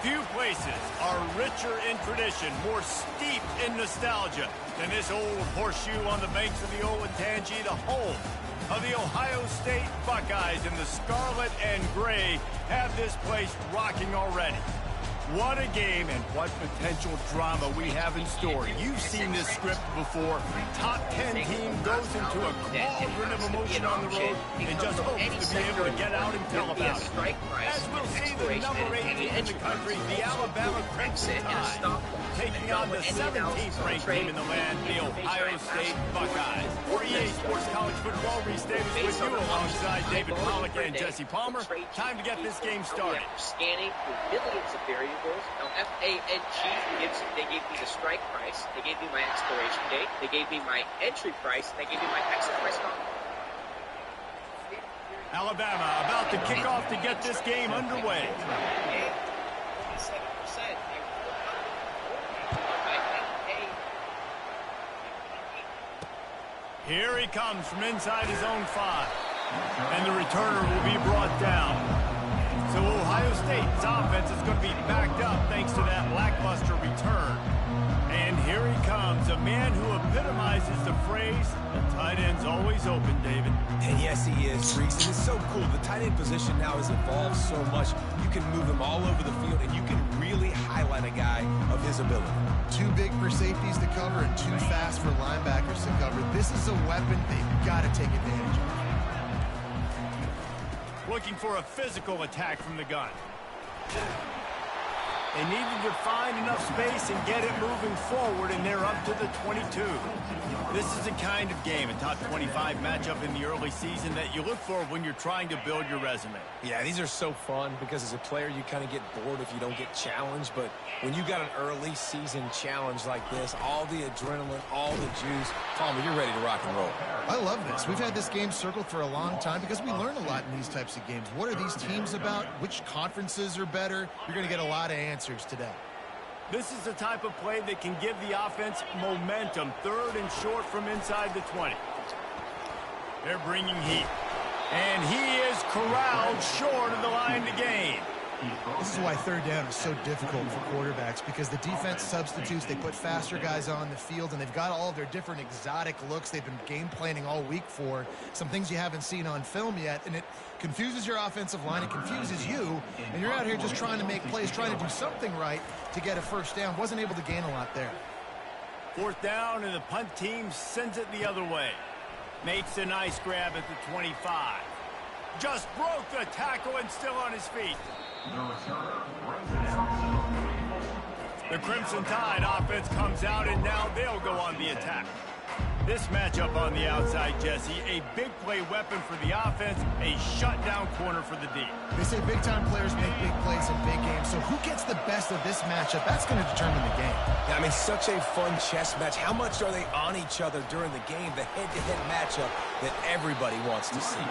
Few places are richer in tradition, more steeped in nostalgia than this old horseshoe on the banks of the Olentangy, the home of the Ohio State Buckeyes, and the scarlet and gray have this place rocking already. What a game and what potential drama we have in store. You've seen this script before. Top 10 team goes into a cauldron of emotion on the road and just hopes to be able to get out and tell about it. As we'll see the number 8 team in the country, the Alabama Crimson Tide, taking on the 17th ranked team in the land, the Ohio State Buckeyes. For EA Sports College Football, Reese Davis with you alongside David Pollack and Jesse Palmer. Time to get this game started. Scanning for millions of variables. Now, FANG gives, they gave me the strike price, they gave me my expiration date, they gave me my entry price, and they gave me my exit price. Alabama about to kick off to get this game underway. Here he comes from inside his own 5. And the returner will be brought down. So Ohio State's offense is going to be backed up thanks to that lackluster return. And here he comes, a man who epitomizes the phrase, the tight end's always open, David. And yes, he is, Reese. And it's so cool. The tight end position now has evolved so much. You can move him all over the field, and you can really highlight a guy of his ability. Too big for safeties to cover and too fast for linebackers to cover. This is a weapon they've got to take advantage of. Looking for a physical attack from the gun. They needed to find enough space and get it moving forward, and they're up to the 22. This is the kind of game, a top 25 matchup in the early season, that you look for when you're trying to build your resume. Yeah, these are so fun because as a player, you kind of get bored if you don't get challenged. But when you got an early season challenge like this, all the adrenaline, all the juice, Palmer, you're ready to rock and roll. I love this. We've had this game circled for a long time because we learn a lot in these types of games. What are these teams about? Which conferences are better? You're going to get a lot of answers today. This is the type of play that can give the offense momentum. 3rd and short from inside the 20. They're bringing heat. And he is corralled short of the line to gain. This is why 3rd down is so difficult for quarterbacks, because the defense substitutes, they put faster guys on the field, and they've got all of their different exotic looks they've been game planning all week for, some things you haven't seen on film yet, and it confuses your offensive line, it confuses you, and you're out here just trying to make plays, trying to do something right to get a first down. Wasn't able to gain a lot there. 4th down, and the punt team sends it the other way. Makes a nice grab at the 25. Just broke the tackle and still on his feet. The Crimson Tide offense comes out, and now they'll go on the attack. This matchup on the outside, Jesse, a big play weapon for the offense, a shutdown corner for the D. They say big-time players make big plays in big games, so who gets the best of this matchup? That's going to determine the game. Yeah, I mean, such a fun chess match. How much are they on each other during the game? The head-to-head matchup that everybody wants to see.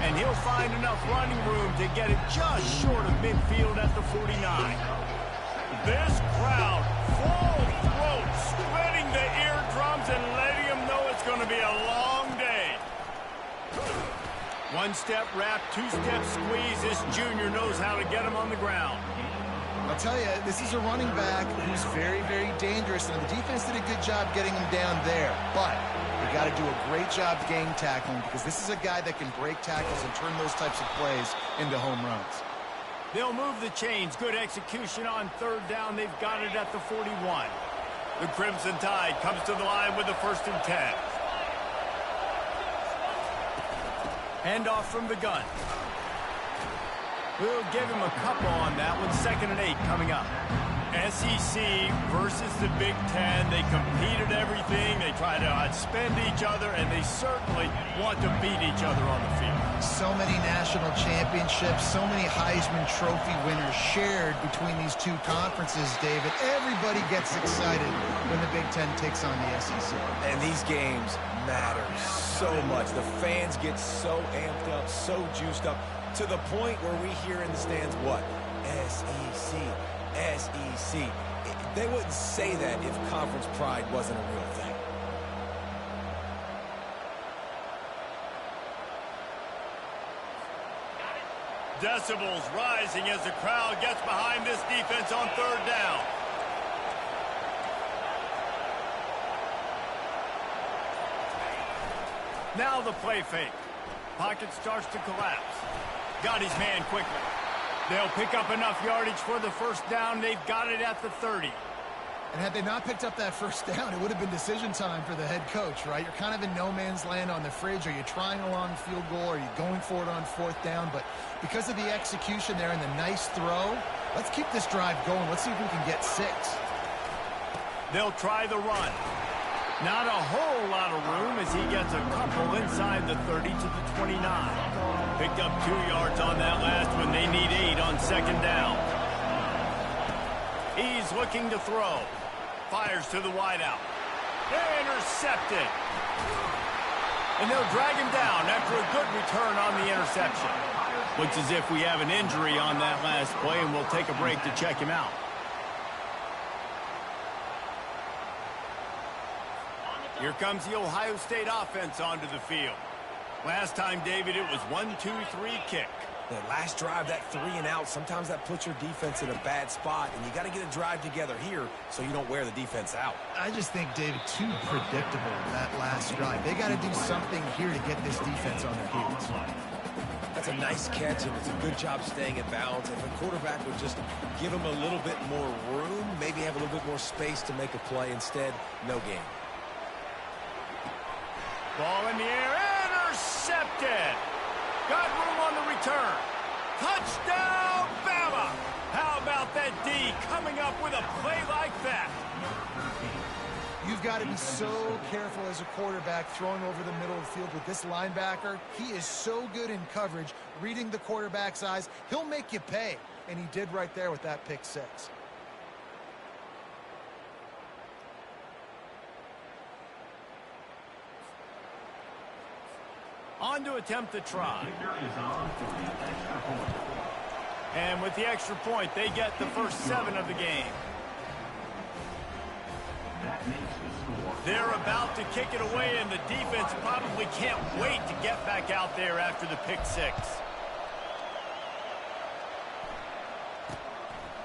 And he'll find enough running room to get it just short of midfield at the 49. This crowd, full throat, splitting the eardrums and letting them know it's going to be a long day. 1-step wrap, 2-step squeeze. This junior knows how to get him on the ground. I'll tell you, this is a running back who's very, very dangerous, and the defense did a good job getting him down there. But you got to do a great job game tackling, because this is a guy that can break tackles and turn those types of plays into home runs. They'll move the chains. Good execution on 3rd down. They've got it at the 41. The Crimson Tide comes to the line with the 1st and 10. Handoff from the gun. We'll give him a couple on that one. 2nd and 8 coming up. SEC versus the Big Ten. They compete at everything. They try to outspend each other, and they certainly want to beat each other on the field. So many national championships, so many Heisman Trophy winners shared between these two conferences, David. Everybody gets excited when the Big Ten takes on the SEC. And these games matter so much. The fans get so amped up, so juiced up, to the point where we hear in the stands, what? SEC. SEC. They wouldn't say that if conference pride wasn't a real thing. Decibels rising as the crowd gets behind this defense on third down. Now the play fake. Pocket starts to collapse. Got his man quickly. They'll pick up enough yardage for the first down. They've got it at the 30. And had they not picked up that first down, it would have been decision time for the head coach, right? You're kind of in no man's land on the fridge. Are you trying a long field goal? Are you going for it on fourth down? But because of the execution there and the nice throw, let's keep this drive going. Let's see if we can get 6. They'll try the run. Not a whole lot of room as he gets a couple inside the 30 to the 29. Picked up 2 yards on that last one. They need 8 on second down. He's looking to throw. Fires to the wideout. Intercepted. And they'll drag him down after a good return on the interception. Looks as if we have an injury on that last play, and we'll take a break to check him out. Here comes the Ohio State offense onto the field. Last time, David, it was 1-2-3 kick. That last drive, that 3 and out, sometimes that puts your defense in a bad spot, and you got to get a drive together here so you don't wear the defense out. I just think, David, too predictable that last drive. They got to do something here to get this defense on their heels. That's a nice catch, and it's a good job staying in bounds. If a quarterback would just give him a little bit more room, maybe have a little bit more space to make a play. Instead, no gain. Ball in the air, intercepted. Got room on the return. Touchdown, Bama! How about that D coming up with a play like that? You've got to be so careful as a quarterback throwing over the middle of the field with this linebacker. He is so good in coverage, reading the quarterback's eyes. He'll make you pay, and he did right there with that pick 6. On to attempt the try. And with the extra point, they get the first 7 of the game. They're about to kick it away, and the defense probably can't wait to get back out there after the pick 6.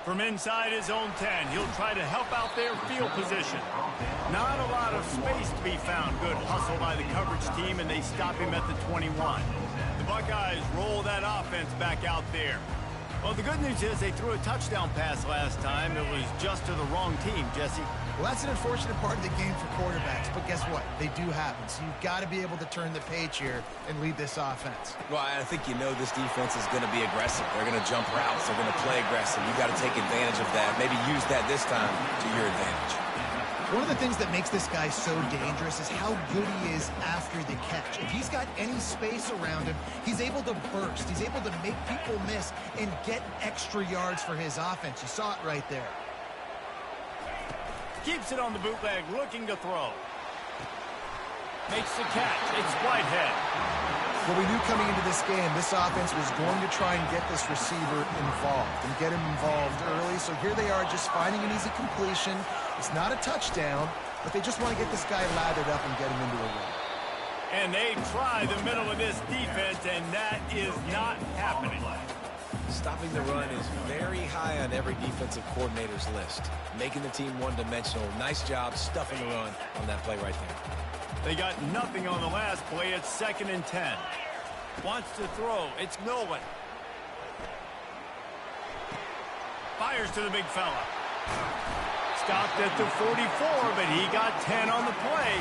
From inside his own 10, he'll try to help out their field position. Not a lot of space to be found. Good hustle by the coverage team, and they stop him at the 21. The Buckeyes roll that offense back out there. Well, the good news is they threw a touchdown pass last time. It was just to the wrong team, Jesse. Well, that's an unfortunate part of the game for quarterbacks, but guess what? They do happen, so you've got to be able to turn the page here and lead this offense. Well, I think you know this defense is going to be aggressive. They're going to jump routes. They're going to play aggressive. You've got to take advantage of that. Maybe use that this time to your advantage. One of the things that makes this guy so dangerous is how good he is after the catch. If he's got any space around him, he's able to burst. He's able to make people miss and get extra yards for his offense. You saw it right there. Keeps it on the bootleg, looking to throw. Makes the catch. It's Whitehead. Well, we knew coming into this game, this offense was going to try and get this receiver involved and get him involved early. So here they are just finding an easy completion. It's not a touchdown, but they just want to get this guy lathered up and get him into a run. And they try the middle of this defense, and that is not happening. Stopping the run is very high on every defensive coordinator's list. Making the team one-dimensional. Nice job stuffing the run on that play right there. They got nothing on the last play. It's 2nd and 10. Wants to throw. It's Nolan. Fires to the big fella. Stopped at the 44, but he got 10 on the play.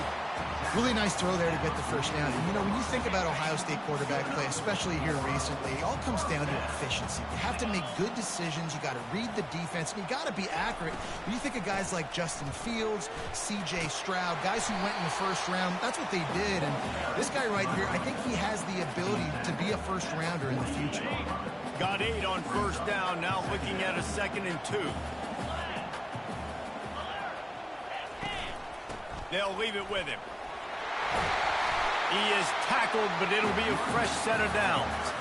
Really nice throw there to get the first down. And, you know, when you think about Ohio State quarterback play, especially here recently, it all comes down to efficiency. You have to make good decisions. You got to read the defense, and you got to be accurate. When you think of guys like Justin Fields, C.J. Stroud, guys who went in the first round, that's what they did. And this guy right here, I think he has the ability to be a first-rounder in the future. Got 8 on first down, now looking at a 2nd and 2. They'll leave it with him. He is tackled, but it'll be a fresh set of downs.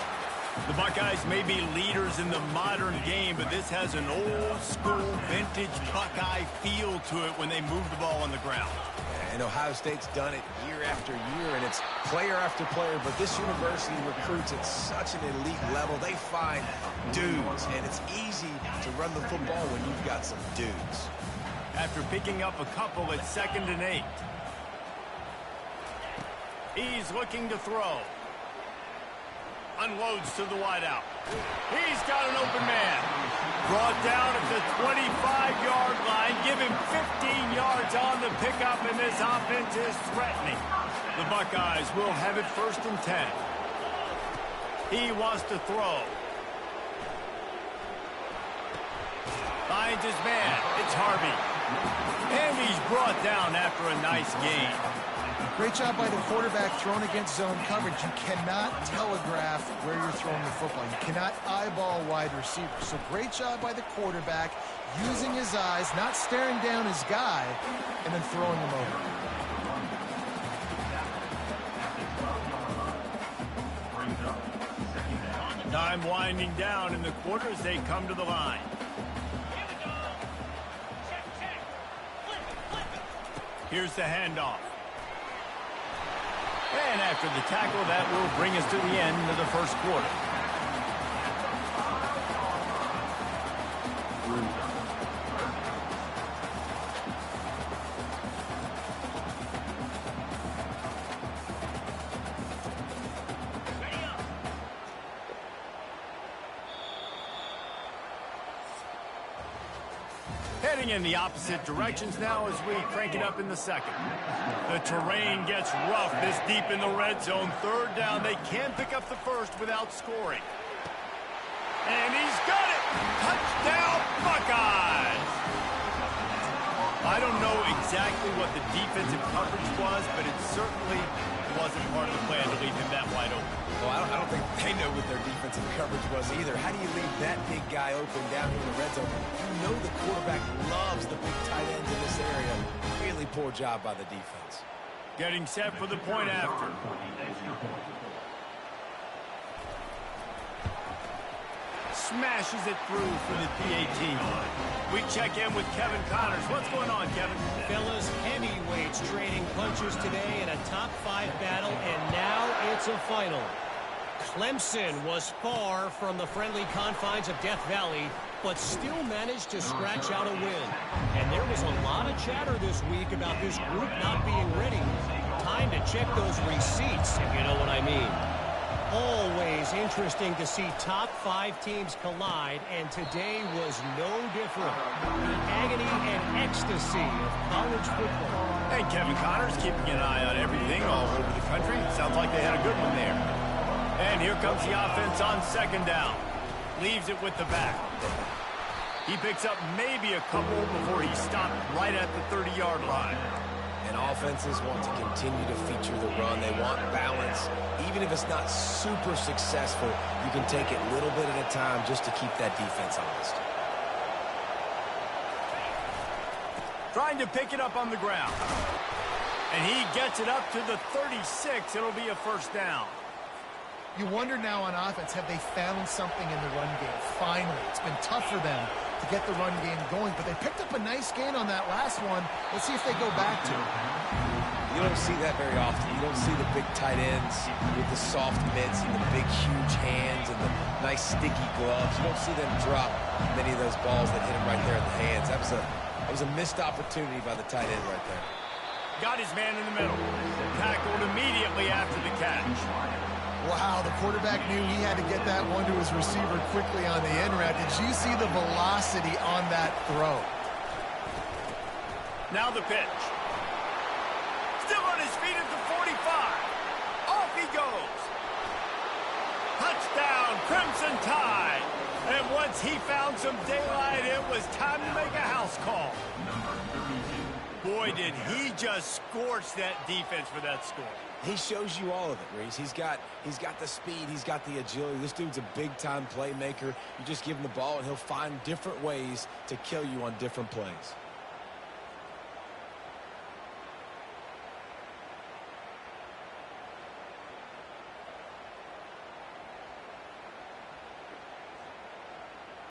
The Buckeyes may be leaders in the modern game, but this has an old-school, vintage Buckeye feel to it when they move the ball on the ground. And Ohio State's done it year after year, and it's player after player, but this university recruits at such an elite level. They find dudes, and it's easy to run the football when you've got some dudes. After picking up a couple at 2nd and 8. He's looking to throw. Unloads to the wideout. He's got an open man. Brought down at the 25-yard line. Give him 15 yards on the pickup, and this offense is threatening. The Buckeyes will have it 1st and 10. He wants to throw. Finds his man. It's Harvey. And he's brought down after a nice gain. Great job by the quarterback thrown against zone coverage. You cannot telegraph where you're throwing the football. You cannot eyeball wide receivers. So great job by the quarterback using his eyes, not staring down his guy, and then throwing him over. Time winding down in the quarter as they come to the line. Here's the handoff. And after the tackle, that will bring us to the end of the first quarter. Heading in the opposite directions now as we crank it up in the second. The terrain gets rough this deep in the red zone. 3rd down. They can pick up the first without scoring. And he's got it! Touchdown, Buckeyes! I don't know exactly what the defensive coverage was, but it certainly wasn't part of the plan to leave him that wide open. Well, I don't think they know what their defensive coverage was either. How do you leave that big guy open down here in the red zone? You know the quarterback loves the big tight ends in this area. Really poor job by the defense. Getting set for the point after. Smashes it through for the PAT. We check in with Kevin Connors. What's going on, Kevin? Fellas, heavyweights trading punches today in a top 5 battle, and now it's a final. Clemson was far from the friendly confines of Death Valley, but still managed to scratch out a win. And there was a lot of chatter this week about this group not being ready. Time to check those receipts, if you know what I mean. Always interesting to see top 5 teams collide, and today was no different. The agony and ecstasy of college football. Hey, Kevin Connors keeping an eye on everything all over the country. Sounds like they had a good one there. And here comes the offense on 2nd down. Leaves it with the back. He picks up maybe a couple before he stopped right at the 30-yard line. And offenses want to continue to feature the run. They want balance. Even if it's not super successful, you can take it a little bit at a time just to keep that defense honest. Trying to pick it up on the ground. And he gets it up to the 36. It'll be a 1st down. You wonder now on offense, have they found something in the run game? Finally, it's been tough for them to get the run game going, but they picked up a nice gain on that last one. Let's see if they go back to it. You don't see that very often. You don't see the big tight ends with the soft mitts and the big, huge hands and the nice, sticky gloves. You don't see them drop many of those balls that hit them right there in the hands. That was a missed opportunity by the tight end right there. Got his man in the middle. Tackled immediately after the catch. Wow, the quarterback knew he had to get that one to his receiver quickly on the end route. Did you see the velocity on that throw? Now the pitch. Still on his feet at the 45. Off he goes. Touchdown, Crimson Tide. And once he found some daylight, it was time to make a house call. Boy, did he just scorch that defense for that score. He shows you all of it, Reese. He's got the speed. He's got the agility. This dude's a big-time playmaker. You just give him the ball, and he'll find different ways to kill you on different plays.